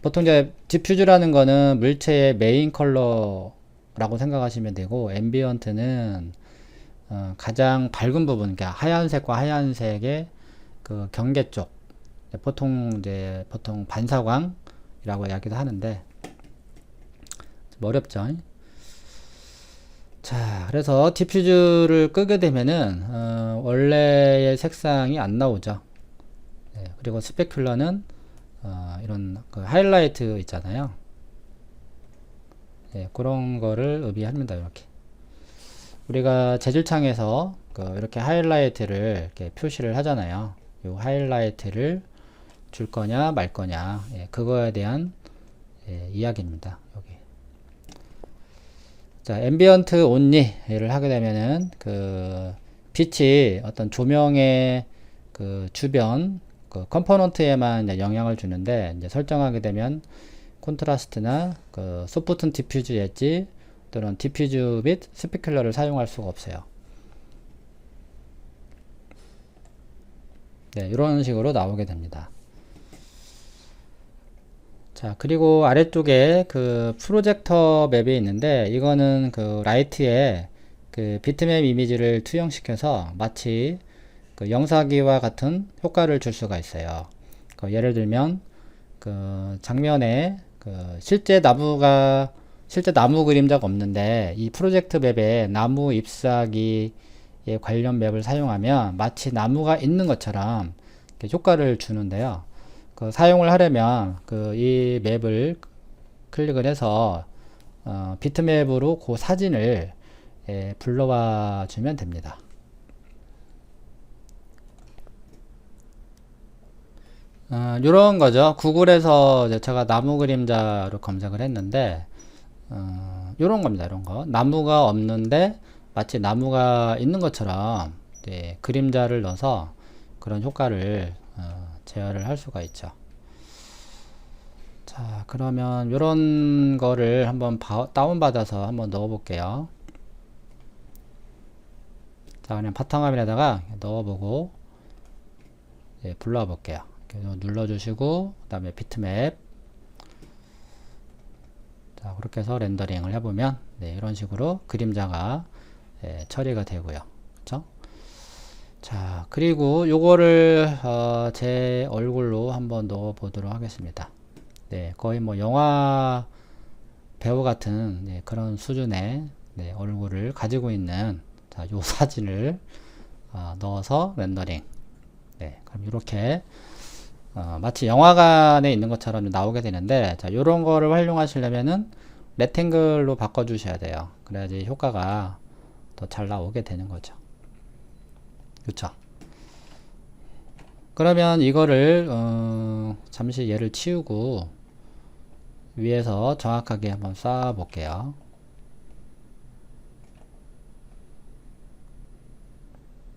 보통 이제 디퓨즈라는 거는 물체의 메인 컬러라고 생각하시면 되고, 앰비언트는 가장 밝은 부분, 그러니까 하얀색과 하얀색의 그 경계 쪽, 보통 반사광이라고 이야기도 하는데 좀 어렵죠. 자, 그래서 디퓨즈를 끄게 되면은 원래의 색상이 안 나오죠. 네, 그리고 스페큘러는 이런 그 하이라이트 있잖아요. 네, 그런 거를 의미합니다. 이렇게 우리가 재질창에서 이렇게 하이라이트를 이렇게 표시를 하잖아요. 이 하이라이트를 줄 거냐 말 거냐, 그거에 대한 이야기입니다. 여기. 자, 앰비언트 온리를 하게 되면은 그 빛이 어떤 조명의 그 주변 그 컴포넌트에만 영향을 주는데, 이제 설정하게 되면 콘트라스트나 그 소프트 디퓨즈 엣지 또는 디퓨즈 및 스피큘러를 사용할 수가 없어요. 네, 이런 식으로 나오게 됩니다. 자, 그리고 아래쪽에 그 프로젝터 맵이 있는데, 이거는 그 라이트에 그 비트맵 이미지를 투영시켜서 마치 그 영상기와 같은 효과를 줄 수가 있어요. 예를 들면 그 장면에 그 실제 나무 그림자가 없는데, 이 프로젝트 맵에 나무 잎사귀에 관련 맵을 사용하면 마치 나무가 있는 것처럼 효과를 주는데요. 사용을 하려면 이 맵을 클릭을 해서 비트맵으로 그 사진을 불러와 주면 됩니다. 요런 거죠. 구글에서 제가 나무 그림자로 검색을 했는데, 요런 겁니다. 이런 거. 나무가 없는데 마치 나무가 있는 것처럼 그림자를 넣어서 그런 효과를 제어를 할 수가 있죠. 자, 그러면 요런 거를 한번 다운받아서 한번 넣어 볼게요. 자, 그냥 바탕화면에다가 넣어보고 불러와 볼게요. 눌러주시고, 그 다음에 비트맵, 자, 그렇게 해서 렌더링을 해보면 이런 식으로 그림자가 처리가 되고요. 그렇죠? 자, 그리고 요거를 제 얼굴로 한번 넣어 보도록 하겠습니다. 네, 거의 뭐 영화 배우 같은 네, 그런 수준의 네, 얼굴을 가지고 있는 자, 요 사진을 넣어서 렌더링. 네, 그럼 이렇게 마치 영화관에 있는 것처럼 나오게 되는데, 자, 요런 거를 활용하시려면은 렉탱글로 바꿔주셔야 돼요. 그래야지 효과가 더 잘 나오게 되는 거죠. 그쵸? 그러면 이거를 잠시 얘를 치우고 위에서 정확하게 한번 쌓아 볼게요.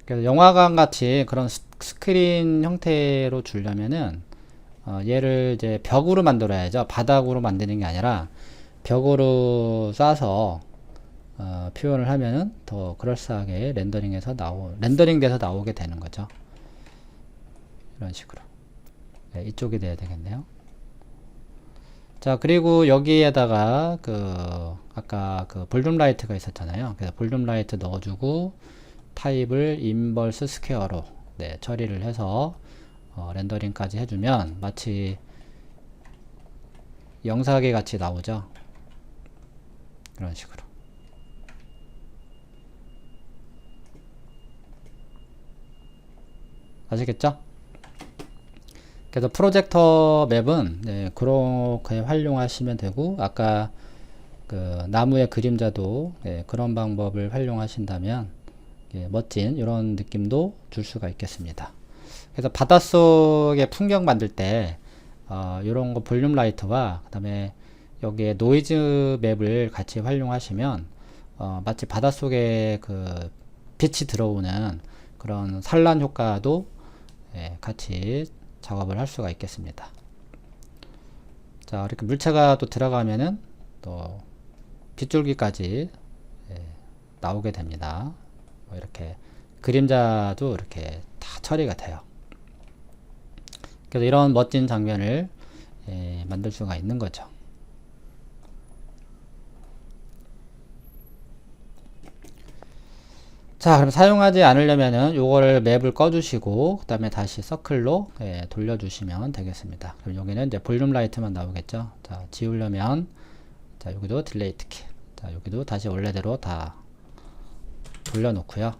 그래서 영화관 같이 그런 스크린 형태로 주려면은 얘를 이제 벽으로 만들어야죠. 바닥으로 만드는 게 아니라 벽으로 싸서 표현을 하면은 더 그럴싸하게 렌더링 돼서 나오게 되는 거죠. 이런 식으로. 네, 이쪽이 돼야 되겠네요. 자, 그리고 여기에다가 아까 그 볼륨 라이트가 있었잖아요. 그래서 볼륨 라이트 넣어주고 타입을 인버스 스퀘어로 네, 처리를 해서 렌더링까지 해주면 마치 영상에 같이 나오죠. 이런 식으로. 아시겠죠? 그래서 프로젝터 맵은 네, 그렇게 활용하시면 되고, 아까 그 나무의 그림자도 네, 그런 방법을 활용하신다면 예, 멋진 이런 느낌도 줄 수가 있겠습니다. 그래서 바닷속의 풍경 만들 때 이런 거 볼륨 라이트와 그 다음에 여기에 노이즈 맵을 같이 활용하시면 마치 바닷속에 그 빛이 들어오는 그런 산란 효과도 예, 같이 작업을 할 수가 있겠습니다. 자, 이렇게 물체가 또 들어가면은 또 빗줄기까지 예, 나오게 됩니다. 이렇게 그림자도 이렇게 다 처리가 돼요. 그래서 이런 멋진 장면을 예, 만들 수가 있는 거죠. 자, 그럼 사용하지 않으려면은 요거를 맵을 꺼주시고 그 다음에 다시 서클로 예, 돌려주시면 되겠습니다. 그럼 여기는 이제 볼륨 라이트만 나오겠죠. 자, 지우려면 자, 여기도 딜레이트 키. 자, 여기도 다시 원래대로 다 돌려놓고요.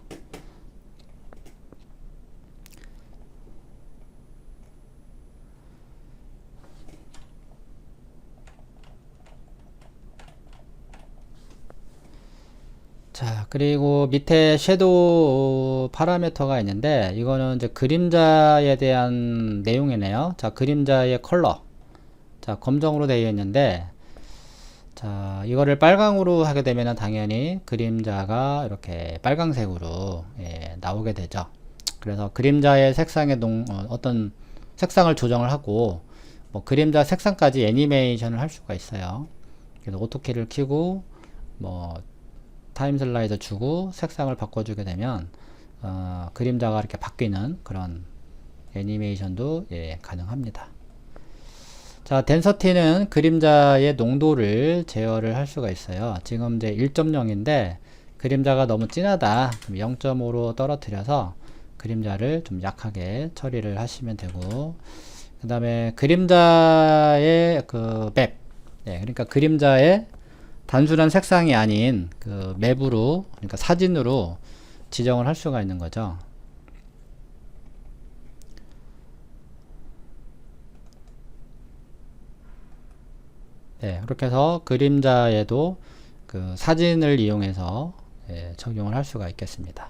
자, 그리고 밑에 섀도우 파라미터가 있는데 이거는 이제 그림자에 대한 내용이네요. 자, 그림자의 컬러. 자, 검정으로 되어 있는데 자, 이거를 빨강으로 하게 되면 당연히 그림자가 이렇게 빨강색으로 예, 나오게 되죠. 그래서 그림자의 색상의 어떤 색상을 조정을 하고 뭐 그림자 색상까지 애니메이션을 할 수가 있어요. 그래서 오토키를 켜고 뭐 타임 슬라이더 주고 색상을 바꿔주게 되면 그림자가 이렇게 바뀌는 그런 애니메이션도 예, 가능합니다. 자, 덴서티는 그림자의 농도를 제어를 할 수가 있어요. 지금 이제 1.0인데 그림자가 너무 진하다. 0.5로 떨어뜨려서 그림자를 좀 약하게 처리를 하시면 되고, 그 다음에 그림자의 그 맵, 네, 그러니까 그림자의 단순한 색상이 아닌 그 맵으로, 그러니까 사진으로 지정을 할 수가 있는 거죠. 네, 그렇게 해서 그림자에도 그 사진을 이용해서 예, 적용을 할 수가 있겠습니다.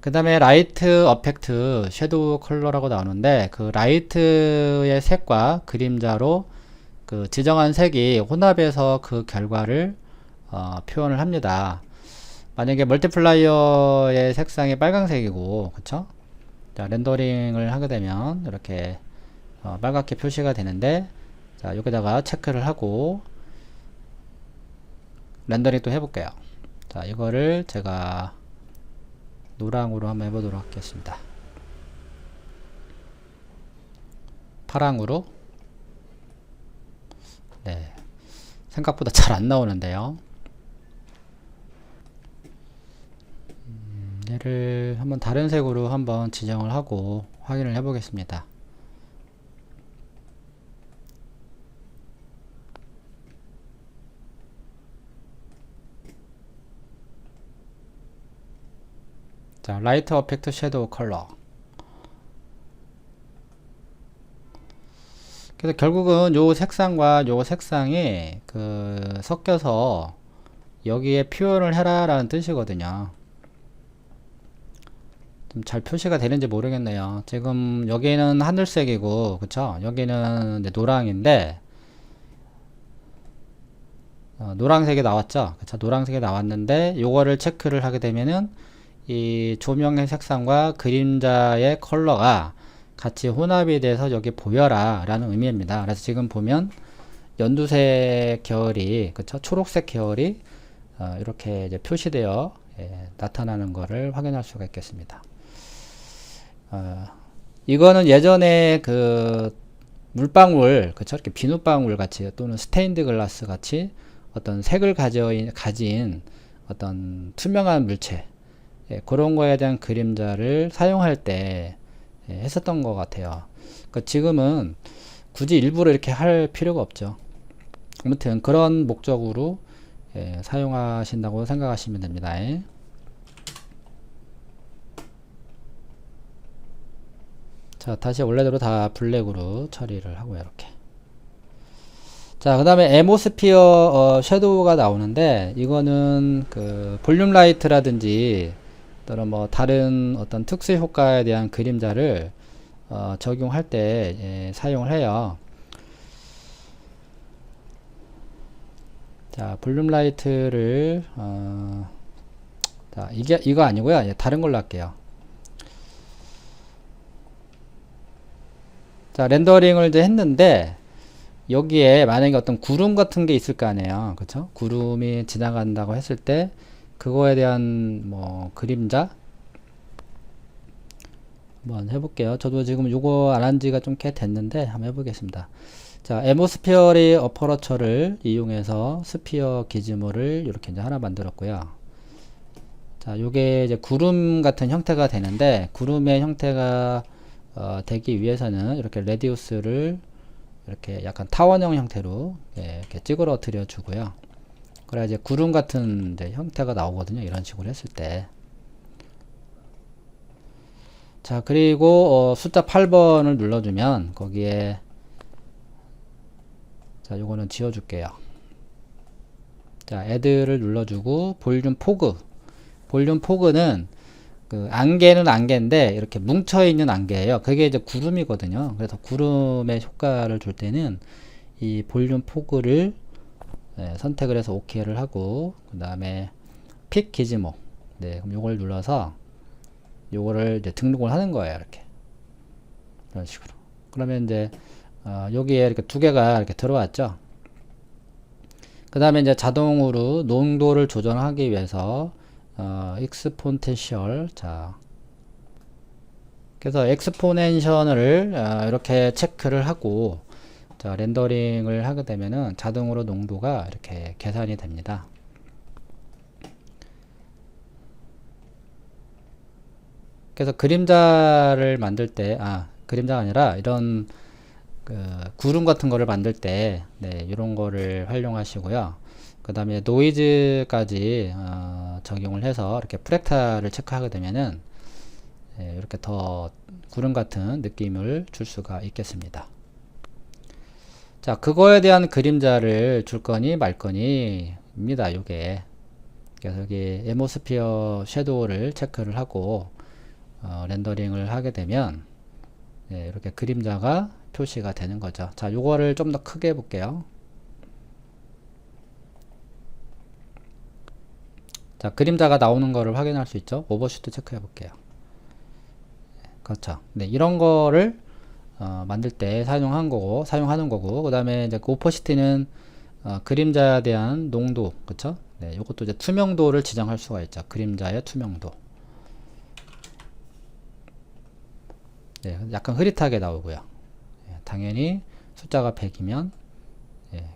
그 다음에 라이트 어펙트 섀도우 컬러라고 나오는데 그 라이트의 색과 그림자로 그 지정한 색이 혼합해서 그 결과를 표현을 합니다. 만약에 멀티플라이어의 색상이 빨강색이고, 그쵸? 자, 렌더링을 하게 되면 이렇게 빨갛게 표시가 되는데, 자, 여기다가 체크를 하고 렌더링 또 해볼게요. 자, 이거를 제가 노랑으로 한번 해보도록 하겠습니다. 파랑으로. 네, 생각보다 잘 안 나오는데요. 얘를 한번 다른 색으로 한번 지정을 하고 확인을 해 보겠습니다. 자, 라이트 어펙트 섀도우 컬러. 그래서 결국은 요 색상과 요 색상이 섞여서 여기에 표현을 해라 라는 뜻이거든요. 좀 잘 표시가 되는지 모르겠네요. 지금 여기는 하늘색이고, 그쵸? 여기는 이제 노랑인데, 노란색이 나왔죠? 그쵸? 노란색이 나왔는데, 요거를 체크를 하게 되면은, 이 조명의 색상과 그림자의 컬러가 같이 혼합이 돼서 여기 보여라 라는 의미입니다. 그래서 지금 보면 연두색 계열이, 그쵸? 초록색 계열이 이렇게 이제 표시되어 나타나는 것을 확인할 수가 있겠습니다. 이거는 예전에 물방울, 그쵸? 이렇게 비눗방울 같이 또는 스테인드 글라스 같이 어떤 색을 가진 어떤 투명한 물체, 그런 거에 대한 그림자를 사용할 때 했었던 것 같아요. 그러니까 지금은 굳이 일부러 이렇게 할 필요가 없죠. 아무튼 그런 목적으로 사용하신다고 생각하시면 됩니다. 자, 다시 원래대로 다 블랙으로 처리를 하고요. 이렇게. 자, 그 다음에 에모스피어 섀도우가 나오는데, 이거는 볼륨 라이트라든지 또는 뭐 다른 어떤 특수 효과에 대한 그림자를 적용할 때 사용을 해요. 자, 볼륨 라이트를 자, 이거 아니고요. 다른 걸로 할게요. 자, 렌더링을 이제 했는데, 여기에 만약에 어떤 구름 같은 게 있을 거 아니에요. 그쵸? 구름이 지나간다고 했을 때, 그거에 대한 뭐 그림자 한번 해볼게요. 저도 지금 요거 안 한 지가 좀 꽤 됐는데 한번 해보겠습니다. 자, 에모스피어리 어퍼러처를 이용해서 스피어 기즈모를 이렇게 이제 하나 만들었고요. 자, 요게 이제 구름 같은 형태가 되는데, 구름의 형태가 되기 위해서는 이렇게 레디우스를 이렇게 약간 타원형 형태로 이렇게 찌그러뜨려 주고요. 그래야 이제 구름 같은 이제 형태가 나오거든요. 이런 식으로 했을 때. 자, 그리고 숫자 8번을 눌러주면 거기에, 자, 요거는 지워줄게요. 자, 애드를 눌러주고 볼륨 포그. 볼륨 포그는 안개는 안개인데 이렇게 뭉쳐있는 안개예요. 그게 이제 구름이거든요. 그래서 구름의 효과를 줄 때는 이 볼륨 포그를 선택을 해서 OK를 하고, 그 다음에 픽 기즈모. 네, 그럼 요걸 눌러서 요거를 이제 등록을 하는 거예요. 이렇게. 이런 식으로. 그러면 이제 여기에 이렇게 두 개가 이렇게 들어왔죠. 그 다음에 이제 자동으로 농도를 조정하기 위해서 익스폰텐셜, 자, 그래서 엑스포넨션을 이렇게 체크를 하고, 자, 렌더링을 하게 되면은 자동으로 농도가 이렇게 계산이 됩니다. 그래서 그림자를 만들 때, 그림자가 아니라 이런 구름 같은 거를 만들 때, 네, 이런 거를 활용하시고요. 그 다음에 노이즈까지 적용을 해서 이렇게 프랙탈을 체크하게 되면은 이렇게 더 구름 같은 느낌을 줄 수가 있겠습니다. 자, 그거에 대한 그림자를 줄 거니 말 거니 입니다. 요게. 그래서 여기 에모스피어 섀도우를 체크를 하고 렌더링을 하게 되면 이렇게 그림자가 표시가 되는 거죠. 자, 요거를 좀 더 크게 해볼게요. 자, 그림자가 나오는 거를 확인할 수 있죠. 오버슈트 체크해 볼게요. 그렇죠. 네, 이런 거를 만들 때 사용하는 거고, 그 다음에 이제 오퍼시티는 그림자에 대한 농도, 그쵸? 네, 요것도 이제 투명도를 지정할 수가 있죠. 그림자의 투명도. 네, 약간 흐릿하게 나오고요. 당연히 숫자가 100이면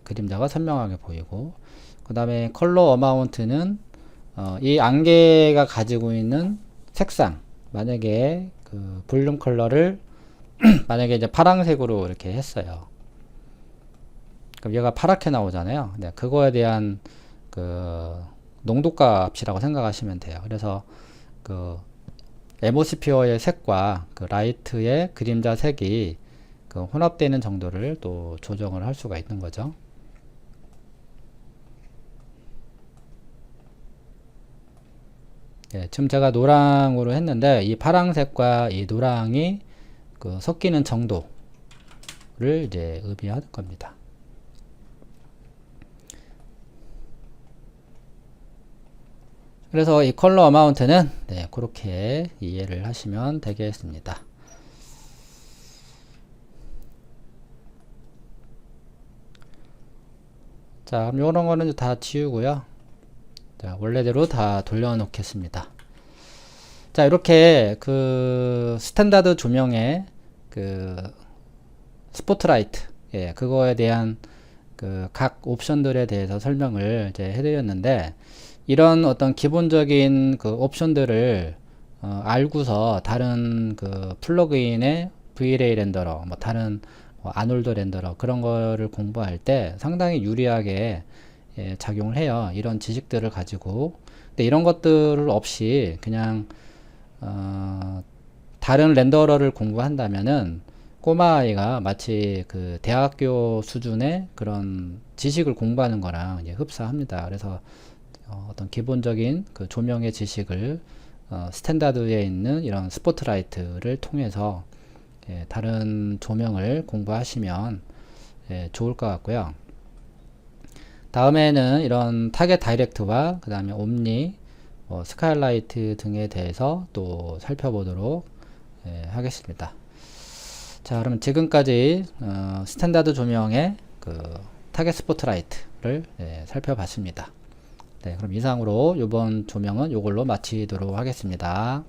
그림자가 선명하게 보이고, 그 다음에 컬러 어마운트는 이 안개가 가지고 있는 색상, 만약에 그 볼륨 컬러를 만약에 이제 파란색으로 이렇게 했어요. 그럼 얘가 파랗게 나오잖아요. 네, 그거에 대한 그 농도값이라고 생각하시면 돼요. 그래서 그 애모스피어의 색과 그 라이트의 그림자 색이 그 혼합되는 정도를 또 조정을 할 수가 있는 거죠. 예, 지금 제가 노랑으로 했는데 이 파란색과 이 노랑이 그 섞이는 정도를 이제 의미하는 겁니다. 그래서 이 컬러 어마운트는 네, 그렇게 이해를 하시면 되겠습니다. 자, 그럼 이런 거는 다 지우고요. 자, 원래대로 다 돌려놓겠습니다. 자, 이렇게 그 스탠다드 조명의 그 스포트라이트, 예, 그거에 대한 그 각 옵션들에 대해서 설명을 이제 해드렸는데, 이런 어떤 기본적인 그 옵션들을 알고서 다른 그 플러그인의 V-Ray 렌더러, 뭐 다른 뭐 아놀드 렌더러 그런 거를 공부할 때 상당히 유리하게 예, 작용을 해요. 이런 지식들을 가지고. 근데 이런 것들을 없이 그냥 다른 렌더러를 공부한다면은 꼬마 아이가 마치 그 대학교 수준의 그런 지식을 공부하는 거랑 이제 흡사합니다. 그래서 어떤 기본적인 그 조명의 지식을 스탠다드에 있는 이런 스포트라이트를 통해서 예, 다른 조명을 공부하시면 예, 좋을 것 같고요. 다음에는 이런 타겟 다이렉트와 그 다음에 옴니, 스카이라이트 등에 대해서 또 살펴보도록 예, 하겠습니다. 자, 그러면 지금까지 스탠다드 조명의 그 타겟 스포트라이트를 예, 살펴봤습니다. 네, 그럼 이상으로 이번 조명은 이걸로 마치도록 하겠습니다.